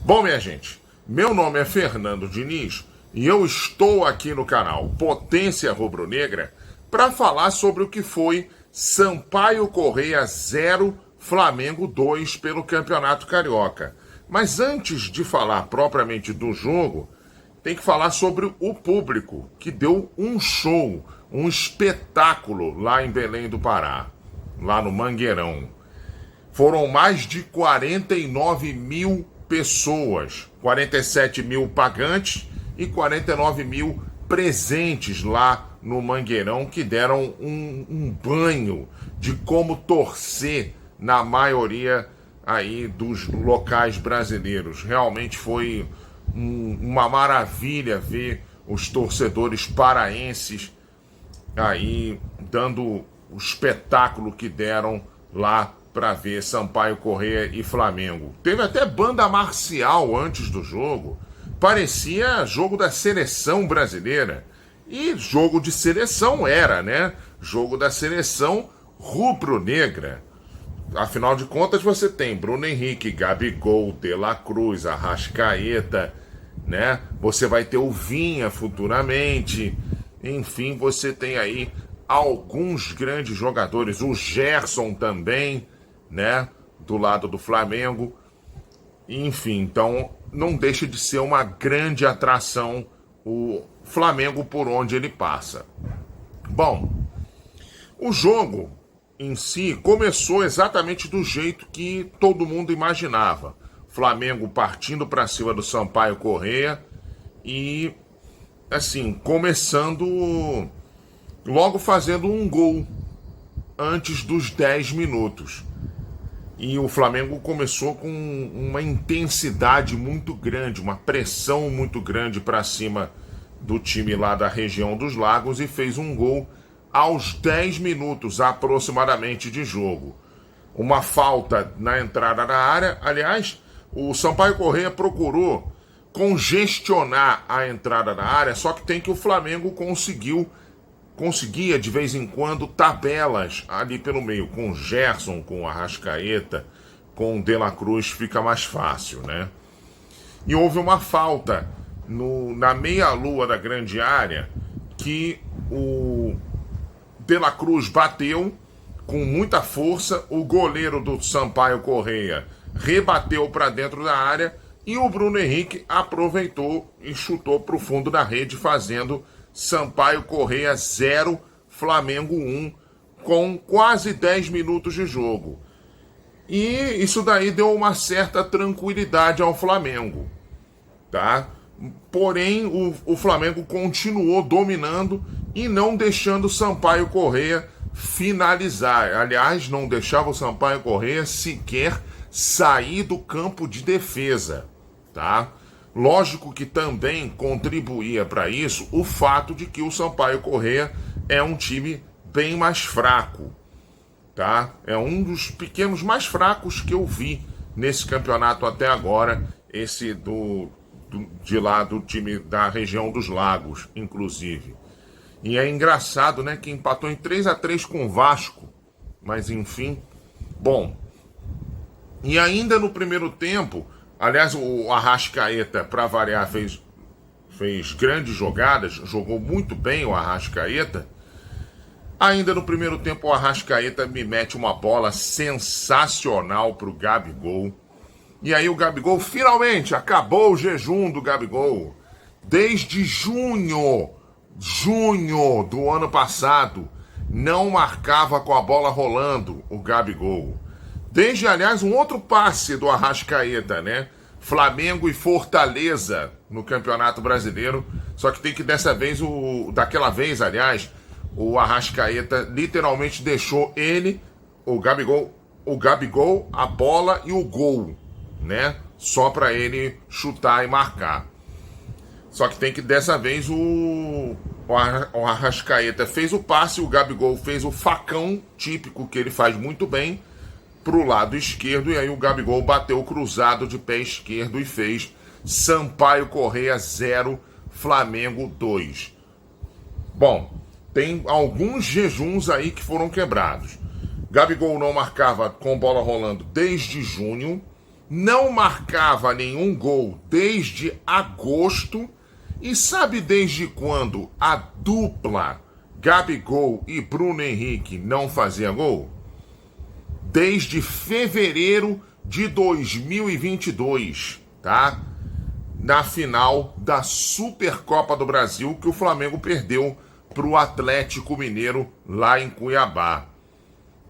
Bom, minha gente, meu nome é Fernando Diniz e eu estou aqui no canal Potência Rubro-Negra para falar sobre o que foi Sampaio Corrêa 0, Flamengo 2 pelo Campeonato Carioca. Mas antes de falar propriamente do jogo, tem que falar sobre o público, que deu um show, um espetáculo lá em Belém do Pará, lá no Mangueirão. Foram mais de 49 mil pessoas, 47 mil pagantes e 49 mil presentes lá no Mangueirão, que deram um banho de como torcer na maioria aí dos locais brasileiros. Realmente foi uma maravilha ver os torcedores paraenses aí dando o espetáculo que deram lá para ver Sampaio Corrêa e Flamengo. Teve até banda marcial antes do jogo. Parecia jogo da seleção brasileira. E jogo de seleção era, né? Jogo da seleção rubro-negra. Afinal de contas, você tem Bruno Henrique, Gabigol, De La Cruz, Arrascaeta, né? Você vai ter o Vinha futuramente. Enfim, você tem aí alguns grandes jogadores. O Gerson também, né? Do lado do Flamengo. Enfim, então não deixa de ser uma grande atração o Flamengo por onde ele passa. Bom, o jogo em si começou exatamente do jeito que todo mundo imaginava. Flamengo partindo para cima do Sampaio Corrêa e, assim, começando logo fazendo um gol antes dos 10 minutos. E o Flamengo começou com uma intensidade muito grande, uma pressão muito grande para cima do time lá da região dos Lagos e fez um gol aos 10 minutos aproximadamente de jogo. Uma falta na entrada da área. Aliás, o Sampaio Corrêa procurou congestionar a entrada da área, só que tem que o Flamengo conseguia de vez em quando tabelas ali pelo meio, com o Gerson, com o Arrascaeta, com o De La Cruz, fica mais fácil, né? E houve uma falta na meia-lua da grande área que o De La Cruz bateu com muita força, o goleiro do Sampaio Corrêa rebateu para dentro da área e o Bruno Henrique aproveitou e chutou para o fundo da rede, fazendo Sampaio Corrêa 0, Flamengo 1, com quase 10 minutos de jogo. E isso daí deu uma certa tranquilidade ao Flamengo, tá? Porém, o Flamengo continuou dominando e não deixando o Sampaio Corrêa finalizar. Aliás, não deixava o Sampaio Corrêa sequer sair do campo de defesa, tá? Lógico que também contribuía para isso o fato de que o Sampaio Corrêa é um time bem mais fraco, tá? É um dos pequenos mais fracos que eu vi nesse campeonato até agora, esse de lá do time da região dos Lagos, inclusive. E é engraçado, né, que empatou em 3-3 com o Vasco, mas enfim. Bom, e ainda no primeiro tempo, aliás, o Arrascaeta, para variar, fez grandes jogadas, jogou muito bem o Arrascaeta. Ainda no primeiro tempo, o Arrascaeta me mete uma bola sensacional para o Gabigol. E aí o Gabigol, finalmente, acabou o jejum do Gabigol. Desde junho do ano passado, não marcava com a bola rolando o Gabigol. Desde, aliás, um outro passe do Arrascaeta, né? Flamengo e Fortaleza no Campeonato Brasileiro. Só que tem que dessa vez, daquela vez, aliás, o Arrascaeta literalmente deixou o Gabigol, a bola e o gol, né? Só para ele chutar e marcar. Só que tem que dessa vez o Arrascaeta fez o passe, o Gabigol fez o facão típico que ele faz muito bem pro lado esquerdo, e aí o Gabigol bateu cruzado de pé esquerdo e fez Sampaio Corrêa 0, Flamengo 2. Bom, tem alguns jejuns aí que foram quebrados. Gabigol não marcava com bola rolando desde junho, não marcava nenhum gol desde agosto. E sabe desde quando a dupla Gabigol e Bruno Henrique não fazia gol? Desde fevereiro de 2022, tá? Na final da Supercopa do Brasil, que o Flamengo perdeu para o Atlético Mineiro lá em Cuiabá.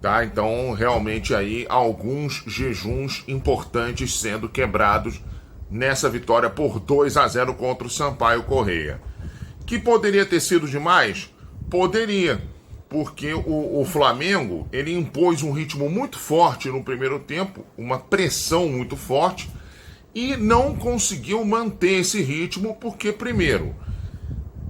Tá? Então, realmente aí alguns jejuns importantes sendo quebrados nessa vitória por 2-0 contra o Sampaio Corrêa. Que poderia ter sido demais? Poderia, porque o Flamengo ele impôs um ritmo muito forte no primeiro tempo, uma pressão muito forte, e não conseguiu manter esse ritmo porque, primeiro,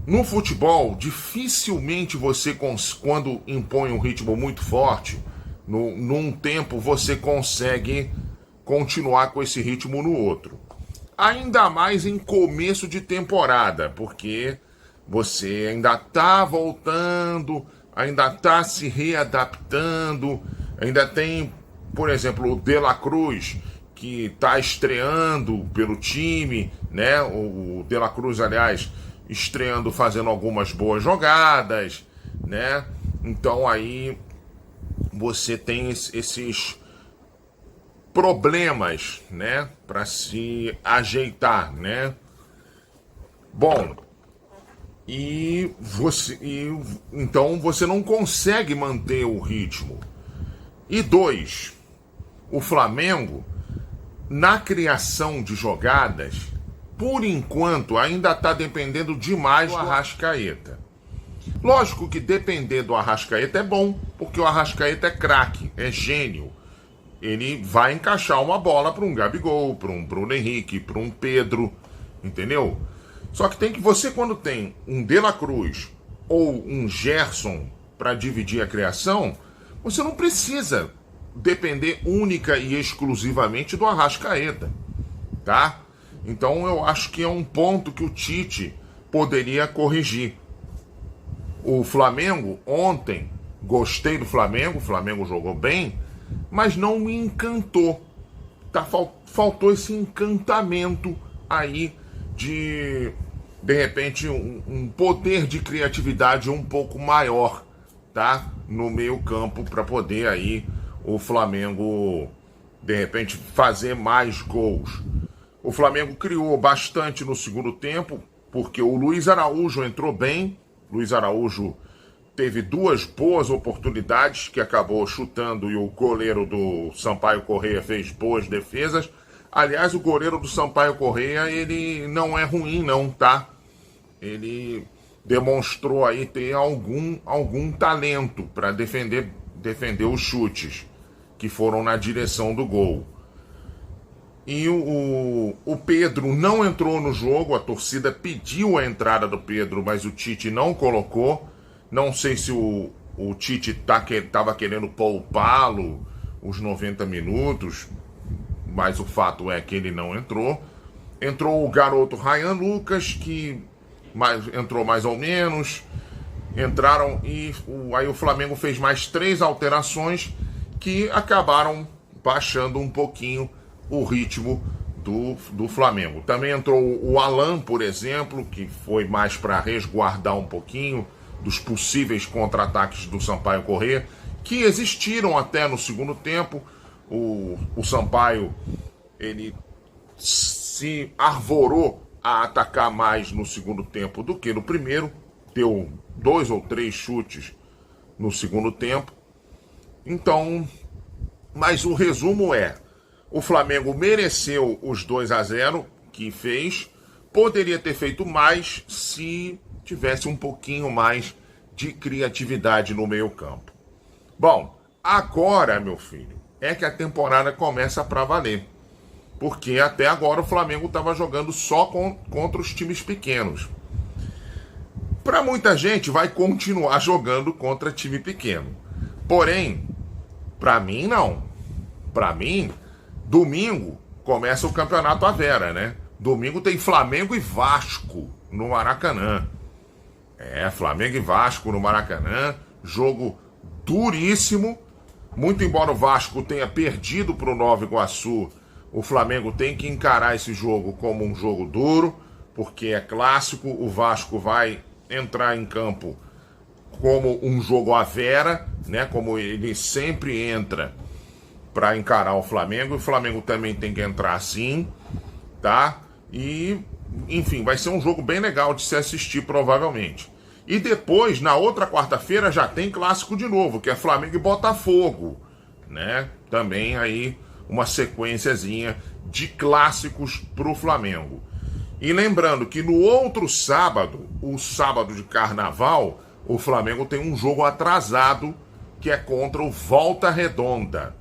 no futebol, dificilmente você, quando impõe um ritmo muito forte, num tempo você consegue continuar com esse ritmo no outro. Ainda mais em começo de temporada, porque você ainda está voltando, ainda está se readaptando, ainda tem, por exemplo, o De La Cruz, que está estreando pelo time, né? O De La Cruz, aliás, estreando, fazendo algumas boas jogadas, né? Então aí você tem esses problemas, né, para se ajeitar, né? Bom, então você não consegue manter o ritmo. E dois, o Flamengo na criação de jogadas, por enquanto ainda está dependendo demais do Arrascaeta. Lógico que depender do Arrascaeta é bom, porque o Arrascaeta é craque, é gênio. Ele vai encaixar uma bola para um Gabigol, para um Bruno Henrique, para um Pedro, entendeu? Só que você quando tem um De La Cruz ou um Gerson para dividir a criação, você não precisa depender única e exclusivamente do Arrascaeta, tá? Então eu acho que é um ponto que o Tite poderia corrigir. O Flamengo ontem, gostei do Flamengo, o Flamengo jogou bem, mas não me encantou. Faltou esse encantamento aí de repente, um poder de criatividade um pouco maior, tá? No meio campo, para poder aí o Flamengo, de repente, fazer mais gols. O Flamengo criou bastante no segundo tempo, porque o Luiz Araújo entrou bem. Luiz Araújo teve duas boas oportunidades que acabou chutando e o goleiro do Sampaio Corrêa fez boas defesas. Aliás, o goleiro do Sampaio Corrêa, ele não é ruim não, tá? Ele demonstrou aí ter algum talento para defender os chutes que foram na direção do gol. E o Pedro não entrou no jogo, a torcida pediu a entrada do Pedro, mas o Tite não colocou. Não sei se o Tite estava querendo poupá-lo os 90 minutos, mas o fato é que ele não entrou. Entrou o garoto Ryan Lucas, que entrou mais ou menos. Entraram e aí o Flamengo fez mais 3 alterações que acabaram baixando um pouquinho o ritmo do Flamengo. Também entrou o Alan, por exemplo, que foi mais para resguardar um pouquinho dos possíveis contra-ataques do Sampaio Corrêa, que existiram até no segundo tempo. O Sampaio, ele se arvorou a atacar mais no segundo tempo do que no primeiro. Deu 2 ou 3 chutes no segundo tempo. Então, mas o resumo é: o Flamengo mereceu os 2-0 que fez. Poderia ter feito mais se tivesse um pouquinho mais de criatividade no meio-campo. Bom, agora, meu filho, é que a temporada começa para valer. Porque até agora o Flamengo estava jogando só contra os times pequenos. Para muita gente vai continuar jogando contra time pequeno. Porém, para mim não. Para mim, domingo começa o Campeonato à Vera, né? Domingo tem Flamengo e Vasco no Maracanã. Flamengo e Vasco no Maracanã. Jogo duríssimo. Muito embora o Vasco tenha perdido para o Nova Iguaçu, O Flamengo tem que encarar esse jogo como um jogo duro, porque é clássico, o Vasco vai entrar em campo como um jogo à vera, né? Como ele sempre entra para encarar o Flamengo. O Flamengo também tem que entrar assim, tá? E, enfim, vai ser um jogo bem legal de se assistir, provavelmente. E depois, na outra quarta-feira, já tem clássico de novo, que é Flamengo e Botafogo, né? Também aí uma sequenciazinha de clássicos pro Flamengo. E lembrando que no outro sábado, o sábado de Carnaval, o Flamengo tem um jogo atrasado, que é contra o Volta Redonda.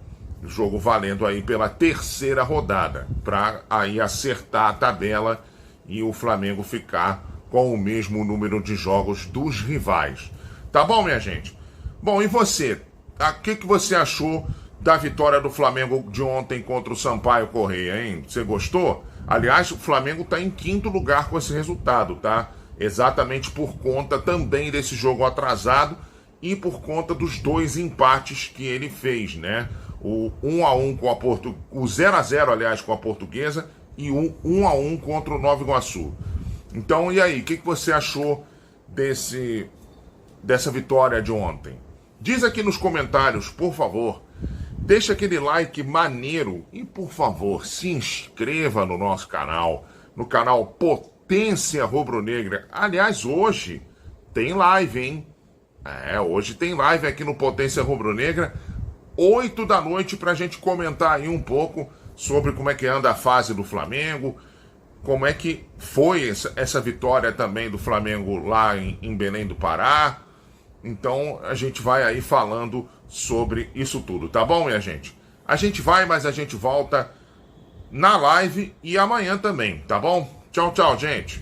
Jogo valendo aí pela terceira rodada, para aí acertar a tabela e o Flamengo ficar com o mesmo número de jogos dos rivais. Tá bom, minha gente? Bom, e você? O que você achou da vitória do Flamengo de ontem contra o Sampaio Corrêa, hein? Você gostou? Aliás, o Flamengo está em quinto lugar com esse resultado, tá? Exatamente por conta também desse jogo atrasado e por conta dos dois empates que ele fez, né? O 1-1 com a o 0-0, aliás, com a Portuguesa e o 1-1 contra o Nova Iguaçu. Então, e aí, o que você achou dessa vitória de ontem? Diz aqui nos comentários, por favor. Deixa aquele like maneiro e, por favor, se inscreva no nosso canal, no canal Potência Rubro-Negra. Aliás, hoje tem live, hein? Hoje tem live aqui no Potência Rubro-Negra, 8 da noite, pra gente comentar aí um pouco sobre como é que anda a fase do Flamengo, como é que foi essa vitória também do Flamengo lá em Belém do Pará. Então a gente vai aí falando sobre isso tudo, tá bom, minha gente? A gente vai, mas a gente volta na live e amanhã também, tá bom? Tchau, tchau, gente.